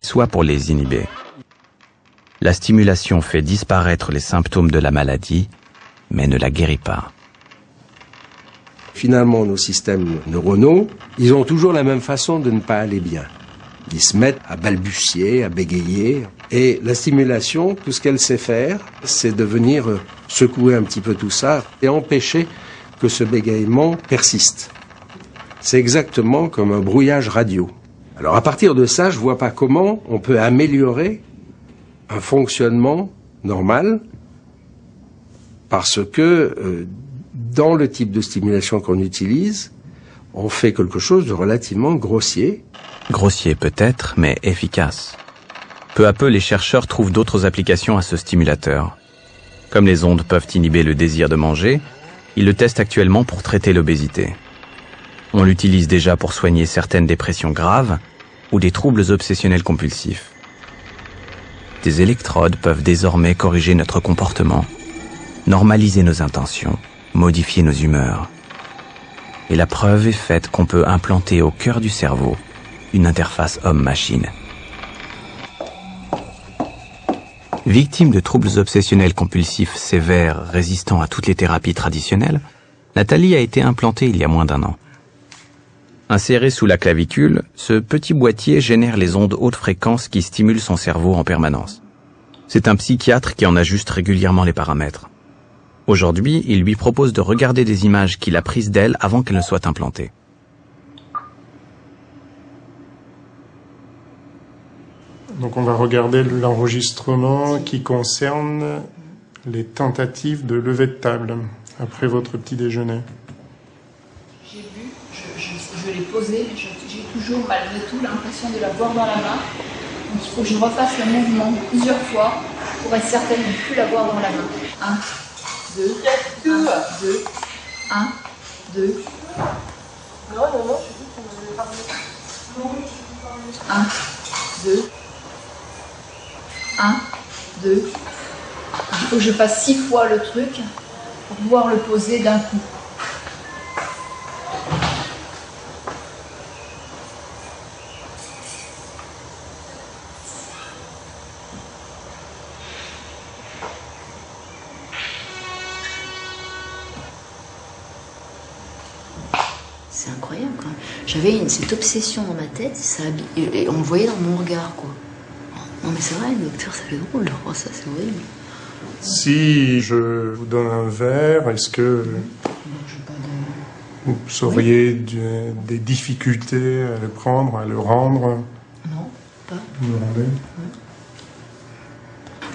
soit pour les inhiber. La stimulation fait disparaître les symptômes de la maladie, mais ne la guérit pas. Finalement, nos systèmes neuronaux, ils ont toujours la même façon de ne pas aller bien. Ils se mettent à balbutier, à bégayer. Et la stimulation, tout ce qu'elle sait faire, c'est de venir secouer un petit peu tout ça et empêcher que ce bégaiement persiste. C'est exactement comme un brouillage radio. Alors à partir de ça, je vois pas comment on peut améliorer un fonctionnement normal parce que dans le type de stimulation qu'on utilise, on fait quelque chose de relativement grossier. Grossier peut-être, mais efficace. Peu à peu, les chercheurs trouvent d'autres applications à ce stimulateur. Comme les ondes peuvent inhiber le désir de manger, ils le testent actuellement pour traiter l'obésité. On l'utilise déjà pour soigner certaines dépressions graves ou des troubles obsessionnels compulsifs. Des électrodes peuvent désormais corriger notre comportement, normaliser nos intentions, modifier nos humeurs. Et la preuve est faite qu'on peut implanter au cœur du cerveau une interface homme-machine. Victime de troubles obsessionnels compulsifs sévères résistants à toutes les thérapies traditionnelles, Nathalie a été implantée il y a moins d'1 an. Inséré sous la clavicule, ce petit boîtier génère les ondes haute fréquence qui stimulent son cerveau en permanence. C'est un psychiatre qui en ajuste régulièrement les paramètres. Aujourd'hui, il lui propose de regarder des images qu'il a prises d'elle avant qu'elles ne soient implantées. Donc on va regarder l'enregistrement qui concerne les tentatives de levée de table après votre petit déjeuner. J'ai vu, je l'ai posé, j'ai toujours malgré tout l'impression de l'avoir dans la main. Donc il faut que je refasse le mouvement plusieurs fois pour être certaine de ne plus l'avoir dans la main. 1, 2, 1, 2, 1, 2. Non, je dis qu'on avait parlé. 1, 2. 1, 2. Il faut que je fasse 6 fois le truc pour pouvoir le poser d'un coup. C'est incroyable quand même. J'avais cette obsession dans ma tête, et on le voyait dans mon regard, quoi. Non mais c'est vrai, docteur, ça fait drôle, oh, ça c'est horrible. Si je vous donne un verre, est-ce que vous auriez des difficultés à le prendre, à le rendre? Non, pas. Vous le rendez?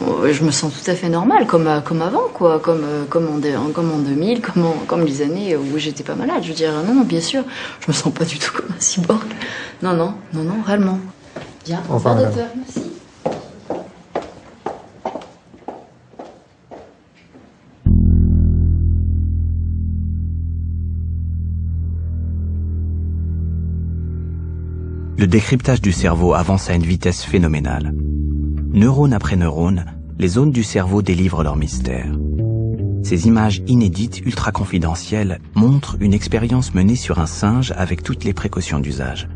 Bon, je me sens tout à fait normale, comme avant, quoi, comme en 2000, comme les années où j'étais pas malade. Je veux dire, non, bien sûr, je me sens pas du tout comme un cyborg. Non, réellement. Bien, au revoir, docteur, merci. Le décryptage du cerveau avance à une vitesse phénoménale. Neurone après neurone, les zones du cerveau délivrent leur mystère. Ces images inédites, ultra confidentielles, montrent une expérience menée sur un singe avec toutes les précautions d'usage.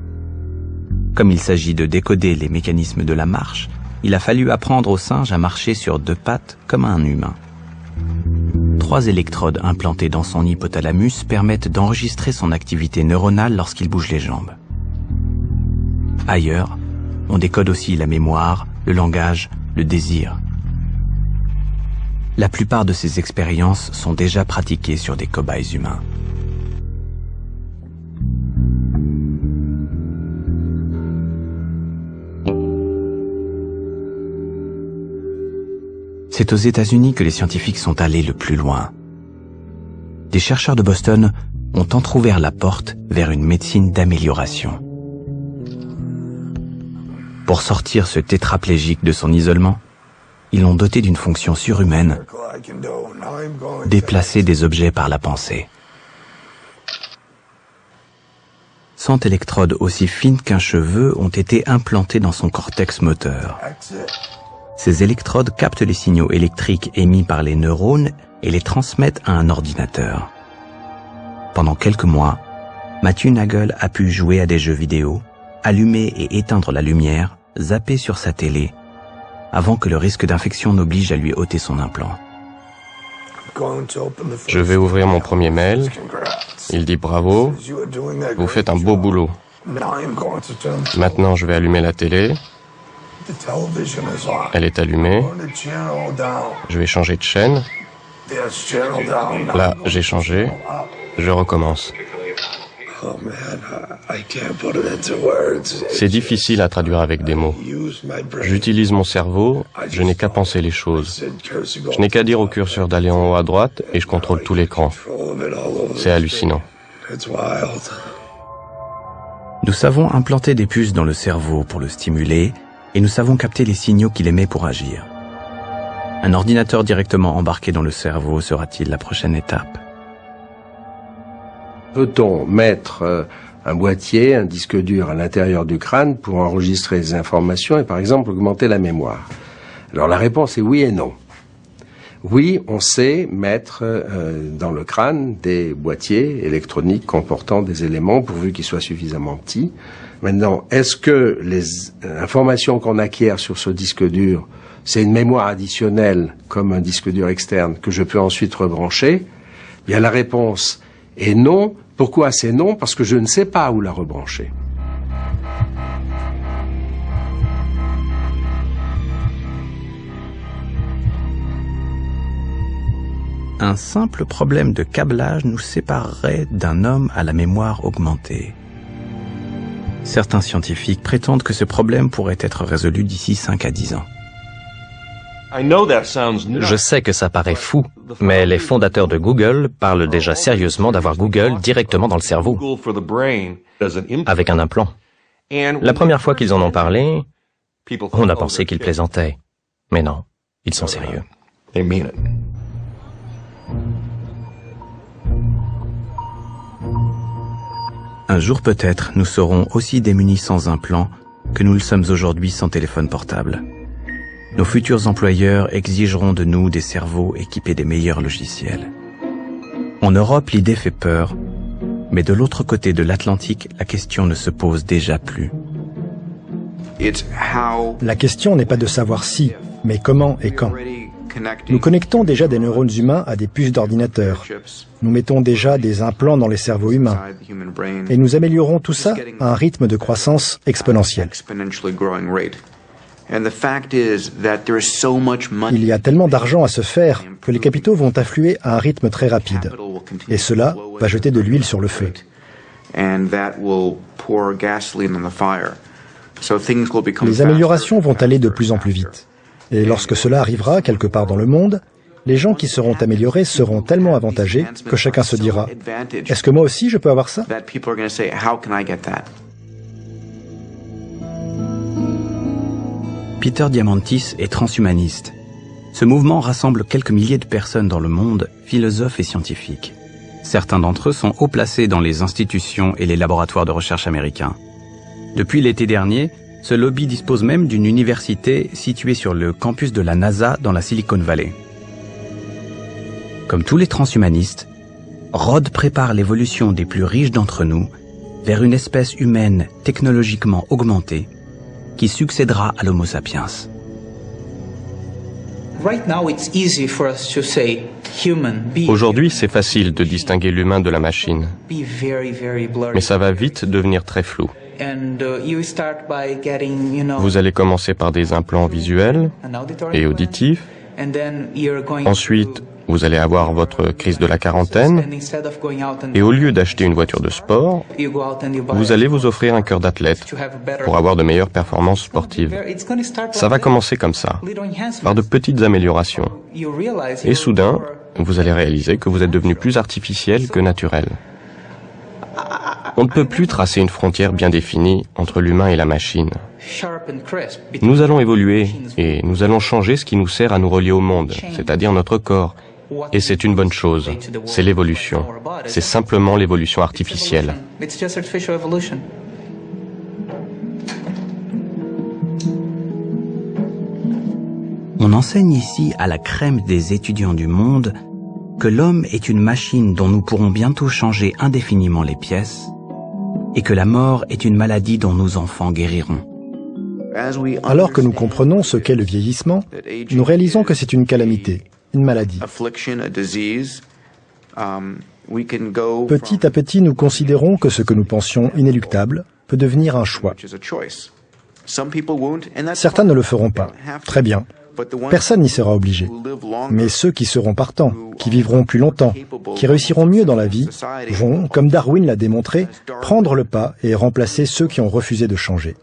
Comme il s'agit de décoder les mécanismes de la marche, il a fallu apprendre au singe à marcher sur 2 pattes comme un humain. 3 électrodes implantées dans son hypothalamus permettent d'enregistrer son activité neuronale lorsqu'il bouge les jambes. Ailleurs, on décode aussi la mémoire, le langage, le désir. La plupart de ces expériences sont déjà pratiquées sur des cobayes humains. C'est aux États-Unis que les scientifiques sont allés le plus loin. Des chercheurs de Boston ont entrouvert la porte vers une médecine d'amélioration. Pour sortir ce tétraplégique de son isolement, ils l'ont doté d'une fonction surhumaine, déplacer des objets par la pensée. 100 électrodes aussi fines qu'un cheveu ont été implantées dans son cortex moteur. Ces électrodes captent les signaux électriques émis par les neurones et les transmettent à un ordinateur. Pendant quelques mois, Matthew Nagel a pu jouer à des jeux vidéo, allumer et éteindre la lumière zapper sur sa télé, avant que le risque d'infection n'oblige à lui ôter son implant. Je vais ouvrir mon premier mail. Il dit bravo, vous faites un beau boulot. Maintenant, je vais allumer la télé. Elle est allumée. Je vais changer de chaîne. Là, j'ai changé. Je recommence. C'est difficile à traduire avec des mots. J'utilise mon cerveau, je n'ai qu'à penser les choses. Je n'ai qu'à dire au curseur d'aller en haut à droite et je contrôle tout l'écran. C'est hallucinant. Nous savons implanter des puces dans le cerveau pour le stimuler et nous savons capter les signaux qu'il émet pour agir. Un ordinateur directement embarqué dans le cerveau sera-t-il la prochaine étape? Peut-on mettre un boîtier, un disque dur à l'intérieur du crâne pour enregistrer les informations et par exemple augmenter la mémoire? Alors la réponse est oui et non. Oui, on sait mettre dans le crâne des boîtiers électroniques comportant des éléments pourvu qu'ils soient suffisamment petits. Maintenant, est-ce que les informations qu'on acquiert sur ce disque dur, c'est une mémoire additionnelle comme un disque dur externe que je peux ensuite rebrancher? Bien, la réponse est non. Pourquoi c'est non? Parce que je ne sais pas où la rebrancher. Un simple problème de câblage nous séparerait d'un homme à la mémoire augmentée. Certains scientifiques prétendent que ce problème pourrait être résolu d'ici 5 à 10 ans. Je sais que ça paraît fou, mais les fondateurs de Google parlent déjà sérieusement d'avoir Google directement dans le cerveau, avec un implant. La première fois qu'ils en ont parlé, on a pensé qu'ils plaisantaient. Mais non, ils sont sérieux. Un jour peut-être, nous serons aussi démunis sans implant que nous le sommes aujourd'hui sans téléphone portable. Nos futurs employeurs exigeront de nous des cerveaux équipés des meilleurs logiciels. En Europe, l'idée fait peur, mais de l'autre côté de l'Atlantique, la question ne se pose déjà plus. La question n'est pas de savoir si, mais comment et quand. Nous connectons déjà des neurones humains à des puces d'ordinateur. Nous mettons déjà des implants dans les cerveaux humains. Et nous améliorons tout ça à un rythme de croissance exponentielle. Il y a tellement d'argent à se faire que les capitaux vont affluer à un rythme très rapide. Et cela va jeter de l'huile sur le feu. Les améliorations vont aller de plus en plus vite. Et lorsque cela arrivera quelque part dans le monde, les gens qui seront améliorés seront tellement avantagés que chacun se dira « Est-ce que moi aussi je peux avoir ça ?» Peter Diamandis est transhumaniste. Ce mouvement rassemble quelques milliers de personnes dans le monde, philosophes et scientifiques. Certains d'entre eux sont haut placés dans les institutions et les laboratoires de recherche américains. Depuis l'été dernier, ce lobby dispose même d'une université située sur le campus de la NASA dans la Silicon Valley. Comme tous les transhumanistes, Rod prépare l'évolution des plus riches d'entre nous vers une espèce humaine technologiquement augmentée qui succédera à l'Homo sapiens. Aujourd'hui, c'est facile de distinguer l'humain de la machine, mais ça va vite devenir très flou. Vous allez commencer par des implants visuels et auditifs. Ensuite, vous allez avoir votre crise de la quarantaine. Et au lieu d'acheter une voiture de sport, vous allez vous offrir un cœur d'athlète pour avoir de meilleures performances sportives. Ça va commencer comme ça, par de petites améliorations. Et soudain, vous allez réaliser que vous êtes devenu plus artificiel que naturel. On ne peut plus tracer une frontière bien définie entre l'humain et la machine. Nous allons évoluer et nous allons changer ce qui nous sert à nous relier au monde, c'est-à-dire notre corps. Et c'est une bonne chose. C'est l'évolution. C'est simplement l'évolution artificielle. On enseigne ici à la crème des étudiants du monde que l'homme est une machine dont nous pourrons bientôt changer indéfiniment les pièces et que la mort est une maladie dont nos enfants guériront. Alors que nous comprenons ce qu'est le vieillissement, nous réalisons que c'est une calamité, une maladie. Petit à petit, nous considérons que ce que nous pensions inéluctable peut devenir un choix. Certains ne le feront pas. Très bien. Personne n'y sera obligé. Mais ceux qui seront partants, qui vivront plus longtemps, qui réussiront mieux dans la vie, vont, comme Darwin l'a démontré, prendre le pas et remplacer ceux qui ont refusé de changer.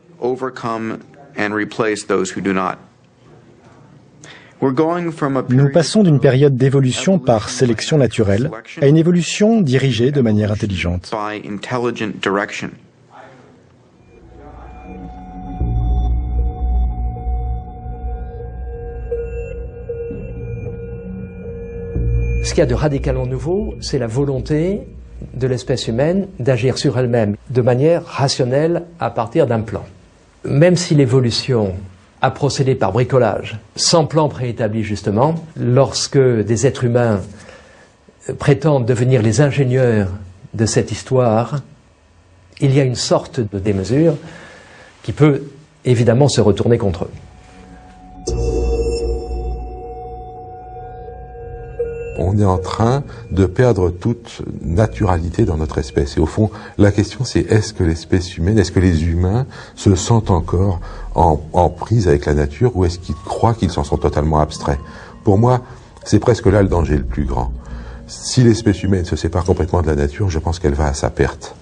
Nous passons d'une période d'évolution par sélection naturelle à une évolution dirigée de manière intelligente. Ce qu'il y a de radicalement nouveau, c'est la volonté de l'espèce humaine d'agir sur elle-même de manière rationnelle à partir d'un plan. Même si l'évolution a procédé par bricolage, sans plan préétabli justement, lorsque des êtres humains prétendent devenir les ingénieurs de cette histoire, il y a une sorte de démesure qui peut évidemment se retourner contre eux. On est en train de perdre toute naturalité dans notre espèce. Et au fond, la question c'est est-ce que l'espèce humaine, est-ce que les humains se sentent encore en prise avec la nature ou est-ce qu'ils croient qu'ils s'en sont totalement abstraits? Pour moi, c'est presque là le danger le plus grand. Si l'espèce humaine se sépare complètement de la nature, je pense qu'elle va à sa perte.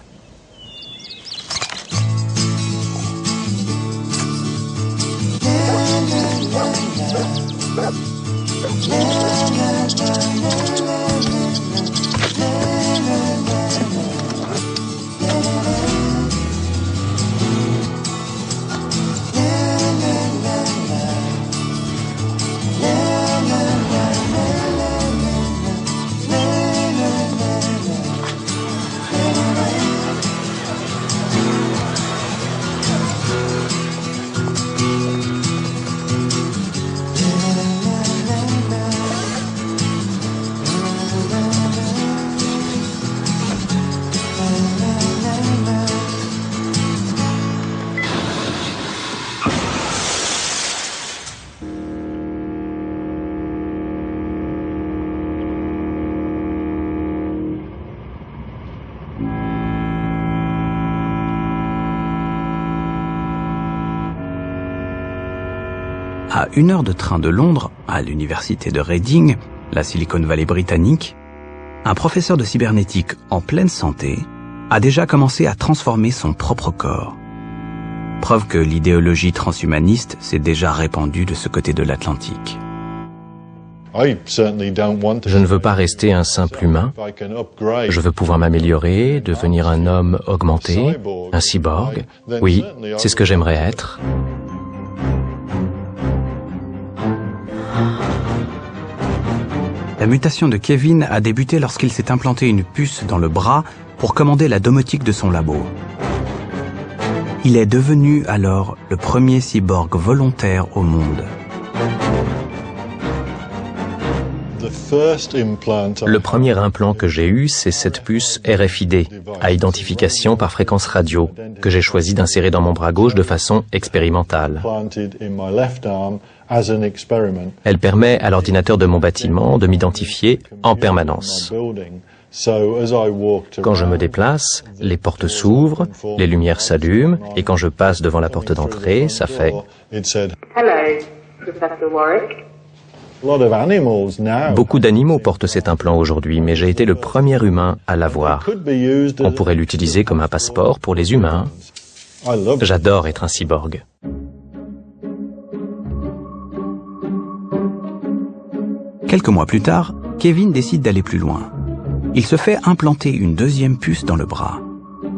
À 1 heure de train de Londres, à l'université de Reading, la Silicon Valley britannique, un professeur de cybernétique en pleine santé a déjà commencé à transformer son propre corps. Preuve que l'idéologie transhumaniste s'est déjà répandue de ce côté de l'Atlantique. Je ne veux pas rester un simple humain. Je veux pouvoir m'améliorer, devenir un homme augmenté, un cyborg. Oui, c'est ce que j'aimerais être. La mutation de Kevin a débuté lorsqu'il s'est implanté une puce dans le bras pour commander la domotique de son labo. Il est devenu alors le premier cyborg volontaire au monde. Le premier implant que j'ai eu, c'est cette puce RFID, à identification par fréquence radio, que j'ai choisi d'insérer dans mon bras gauche de façon expérimentale. Elle permet à l'ordinateur de mon bâtiment de m'identifier en permanence. Quand je me déplace, les portes s'ouvrent, les lumières s'allument, et quand je passe devant la porte d'entrée, ça fait « Hello, Professor Warwick ». Beaucoup d'animaux portent cet implant aujourd'hui, mais j'ai été le premier humain à l'avoir. On pourrait l'utiliser comme un passeport pour les humains. J'adore être un cyborg. Quelques mois plus tard, Kevin décide d'aller plus loin. Il se fait implanter une deuxième puce dans le bras.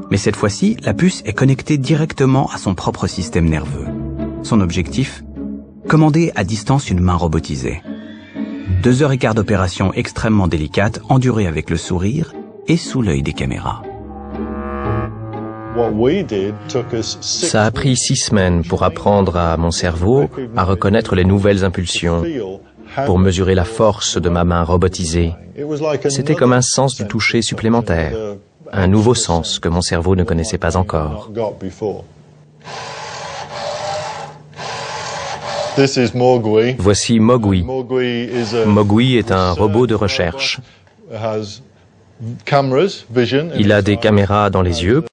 Mais cette fois-ci, la puce est connectée directement à son propre système nerveux. Son objectif ? Commander à distance une main robotisée. 2h15 d'opération extrêmement délicate, endurée avec le sourire et sous l'œil des caméras. Ça a pris 6 semaines pour apprendre à mon cerveau à reconnaître les nouvelles impulsions, pour mesurer la force de ma main robotisée. C'était comme un sens du toucher supplémentaire, un nouveau sens que mon cerveau ne connaissait pas encore. Voici Mowgli. Mowgli est un robot de recherche. Il a des caméras dans les yeux